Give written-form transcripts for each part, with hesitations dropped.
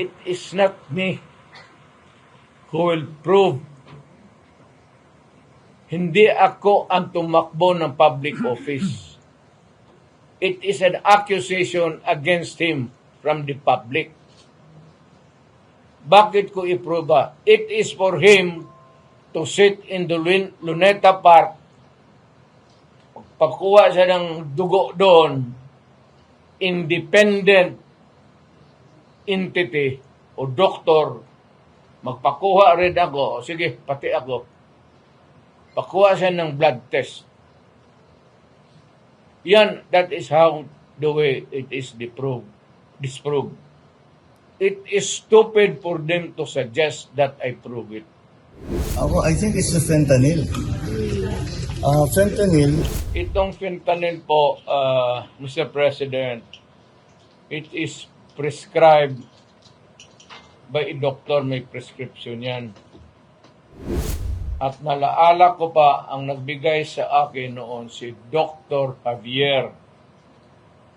It is not me who will prove. Hindi ako ang tumakbo ng public office. It is an accusation against him from the public. Bakit ko iproba? It is for him to sit in the Luneta Park, pagkuha siya ng dugo doon, independent entity o doktor, magpakuha rin ako, sige, pati ako, pakuha siya ng blood test. Yan, that is how the way it is disproved. It is stupid for them to suggest that I prove it. I think it's the fentanyl. Fentanyl. Itong fentanyl po, Mr. President, it is prescribed by a doctor, may prescription yan. At nalaala ko pa, ang nagbigay sa akin noon si Dr. Javier.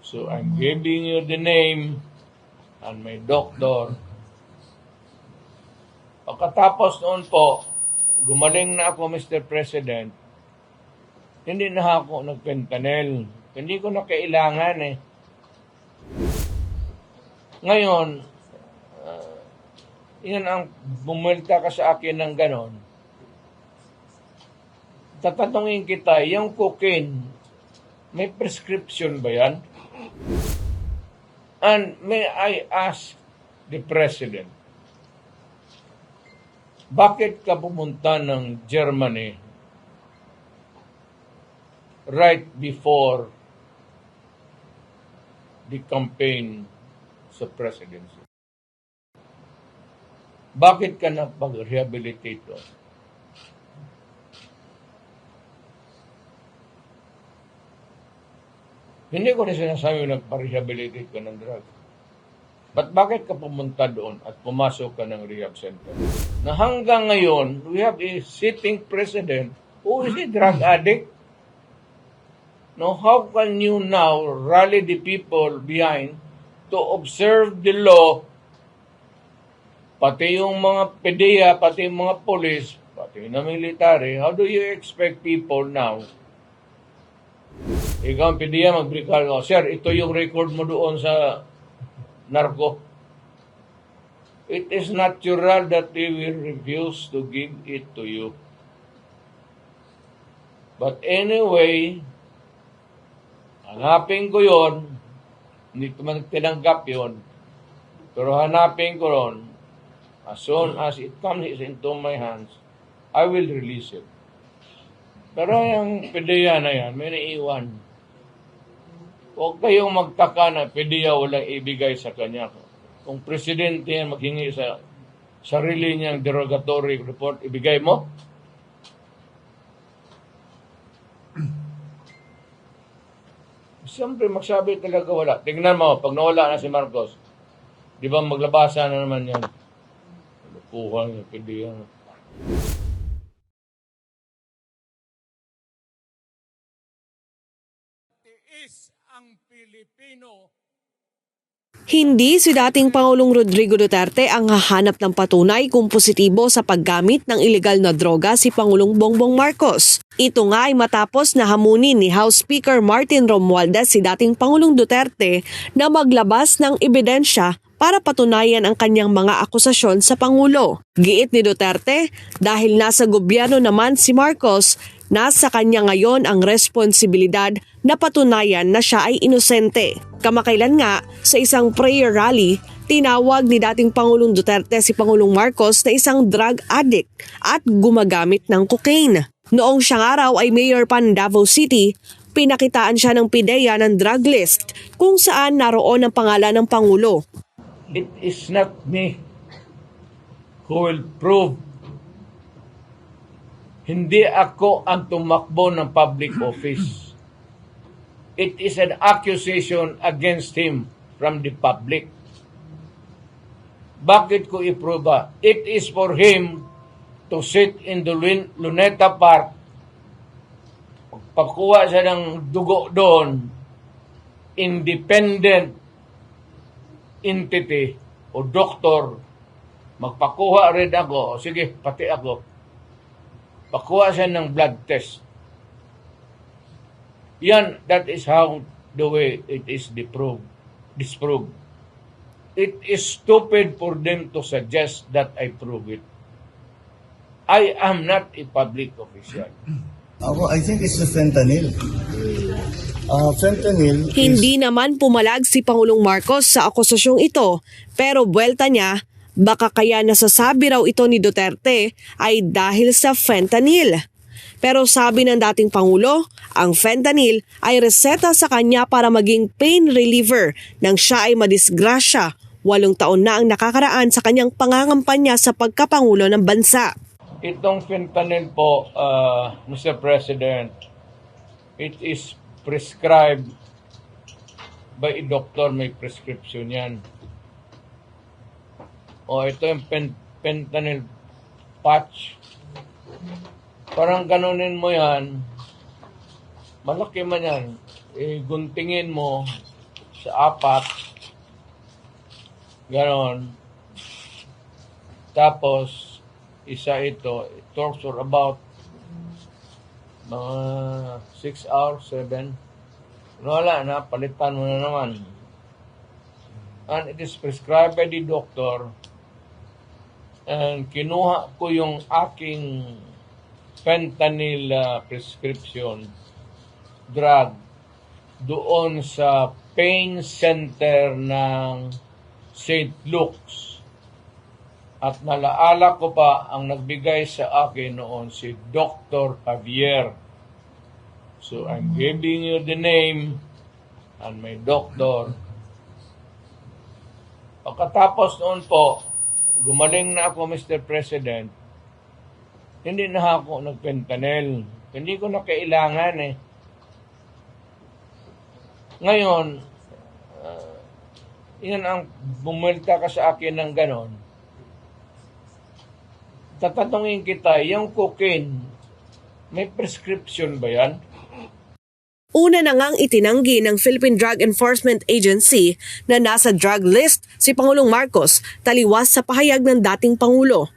So I'm giving you the name and my doctor. Pagkatapos noon po, gumaling na ako, Mr. President, hindi na ako nag-fentanyl. Hindi ko na kailangan eh. Ngayon, yan ang bumulta ka sa akin ng ganon. Tatanungin kita, yung cocaine, may prescription ba yan? And may I ask the President, bakit ka pumunta ng Germany right before the campaign sa presidency? Bakit ka napag-rehabilitate doon? Hindi ko na sinasabi nagpa-rehabilitate ka ng drug. But bakit ka pumunta doon at pumasok ka ng rehab center? Na hanggang ngayon, we have a sitting president who is a drug addict. Now, how can you now rally the people behind to observe the law, pati yung mga PDEA, pati yung mga police, pati yung military? How do you expect people now? Ikaw ang PDEA, mag-recall ko, sir, ito yung record mo doon sa narco. It is natural that they will refuse to give it to you. But anyway, hanapin ko yon, hindi ko man tinanggap yon, pero hanapin ko ron, as soon as it comes into my hands, I will release it. Pero yung PDEA na yan, may naiwan. Huwag kayong magtaka na PDEA walang ibigay sa kanya. Kung presidente yan maghingi sa sarili niyang derogatory report, ibigay mo? Siyempre, magsabi talaga wala. Tingnan mo, pag nawala na si Marcos, di ba maglabasa na naman yan? Lupuhan yung PDEA. Ang Pilipino. Hindi si dating Pangulong Rodrigo Duterte ang hahanap ng patunay kung positibo sa paggamit ng ilegal na droga si Pangulong Bongbong Marcos. Ito nga ay matapos na hamunin ni House Speaker Martin Romualdez si dating Pangulong Duterte na maglabas ng ebidensya para patunayan ang kanyang mga akusasyon sa Pangulo. Giit ni Duterte, dahil nasa gobyerno naman si Marcos, nasa kanya ngayon ang responsibilidad na patunayan na siya ay inosente. Kamakailan nga, sa isang prayer rally, tinawag ni dating Pangulong Duterte si Pangulong Marcos na isang drug addict at gumagamit ng cocaine. Noong siyang araw ay mayor pa ng Davao City, pinakitaan siya ng PDEA ng drug list kung saan naroon ang pangalan ng Pangulo. It is not me who will prove. Hindi ako ang tumakbo ng public office. It is an accusation against him from the public. Bakit ko iproba? It is for him to sit in the Luneta Park, pagkuha siya ng dugo doon, independent entity o doktor, magpakuha rin ako, o sige, pati ako, pakuha siya ng blood test. Yan, that is how the way it is disproved. It is stupid for them to suggest that I prove it. I am not a public official. I think it's the fentanyl. Fentanyl is... Hindi naman pumalag si Pangulong Marcos sa akusasyong ito, pero buwelta niya, baka kaya nasasabi raw ito ni Duterte ay dahil sa fentanyl. Pero sabi ng dating Pangulo, ang fentanyl ay reseta sa kanya para maging pain reliever nang siya ay madisgrasya. 8 taon na ang nakakaraan sa kanyang pangangampanya sa pagkapangulo ng bansa. Itong fentanyl po, Mr. President, it is prescribed by a doctor, may prescription yan. O ito yung fentanyl patch. Parang ganunin mo yan, malaki man yan, guntingin mo sa 4, ganon. Tapos, isa ito, it talks for about mga 6 hours, 7. Wala na, palitan mo na naman. And it is prescribed by the doctor. And kinuha ko yung aking fentanyl prescription drug doon sa pain center ng St. Luke's. At nalaala ko pa, ang nagbigay sa akin noon si Dr. Javier. So I'm giving you the name and my doctor. Pagkatapos noon po, gumaling na ako, Mr. President. Hindi na ako nag-fentanyl. Hindi ko na kailangan eh. Ngayon, yan ang bumulta ka sa akin ng ganon. Tatanungin kita, yung cocaine, may prescription ba yan? Una na ngang itinanggi ng Philippine Drug Enforcement Agency na nasa drug list si Pangulong Marcos taliwas sa pahayag ng dating Pangulo.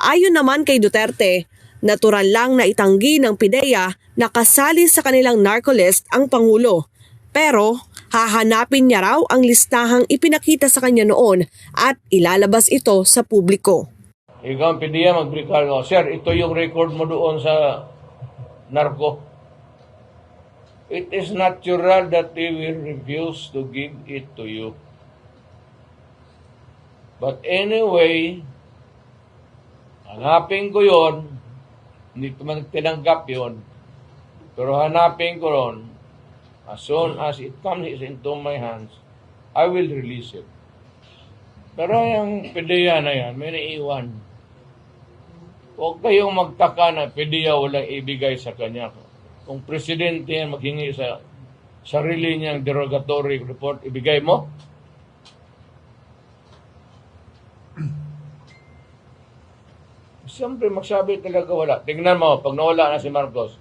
Ayon naman kay Duterte, natural lang na itanggi ng PIDEA na kasali sa kanilang narcolist ang Pangulo. Pero hahanapin niya raw ang listahang ipinakita sa kanya noon at ilalabas ito sa publiko. Ikaw ang PIDEA, mag-recall ko, Sir, ito yung record mo doon sa narco. It is natural that they will refuse to give it to you. But anyway, hanapin ko yon, hindi ko man tinanggap yon, pero hanapin ko ron, as soon as it comes into my hands, I will release it. Pero yung PIDEA na yan, may naiwan. Huwag kayong magtaka na PIDEA walang ibigay sa kanya. Kung presidente yan maghingi sa sarili niyang derogatory report, ibigay mo? Siyempre, magsabi talaga wala. Tingnan mo, pag nawala na si Marcos,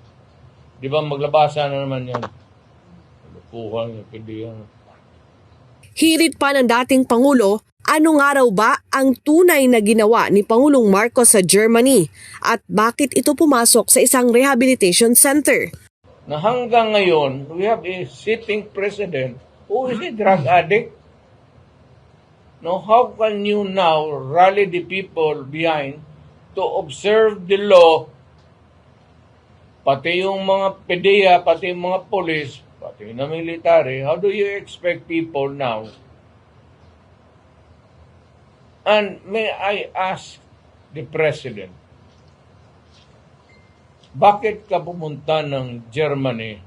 di ba maglabasa na naman yan? Lupuhan niya, PIDEA. Hirit pa ng dating Pangulo, ano nga raw ba ang tunay na ginawa ni Pangulong Marcos sa Germany at bakit ito pumasok sa isang rehabilitation center? Na hanggang ngayon, we have a sitting president who is a drug addict. Now, how can you now rally the people behind to observe the law, pati yung mga PIDEA, pati yung mga police, pati na military? How do you expect people now? And may I ask the President, bakit ka pumunta ng Germany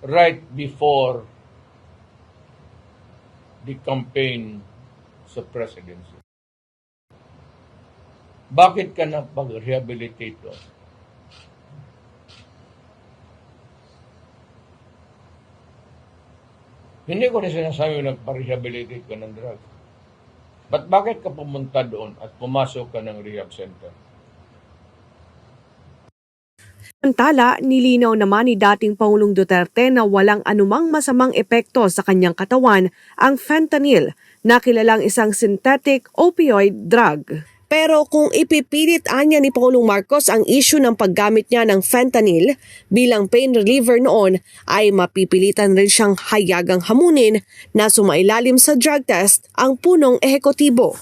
right before the campaign sa presidency? Bakit ka napag-rehabilitate doon? Hindi ko rin sinasabi nagpa-rehabilitate ka ng drug. But bakit ka pumunta doon at pumasok ka ng rehab center? Samantala, nilinaw naman ni dating Pangulong Duterte na walang anumang masamang epekto sa kanyang katawan ang fentanyl, na kilalang isang synthetic opioid drug. Pero kung ipipilit anya ni Pangulong Marcos ang issue ng paggamit niya ng fentanyl bilang pain reliever noon, ay mapipilitan rin siyang hayagang hamunin na sumailalim sa drug test ang punong ehekutibo.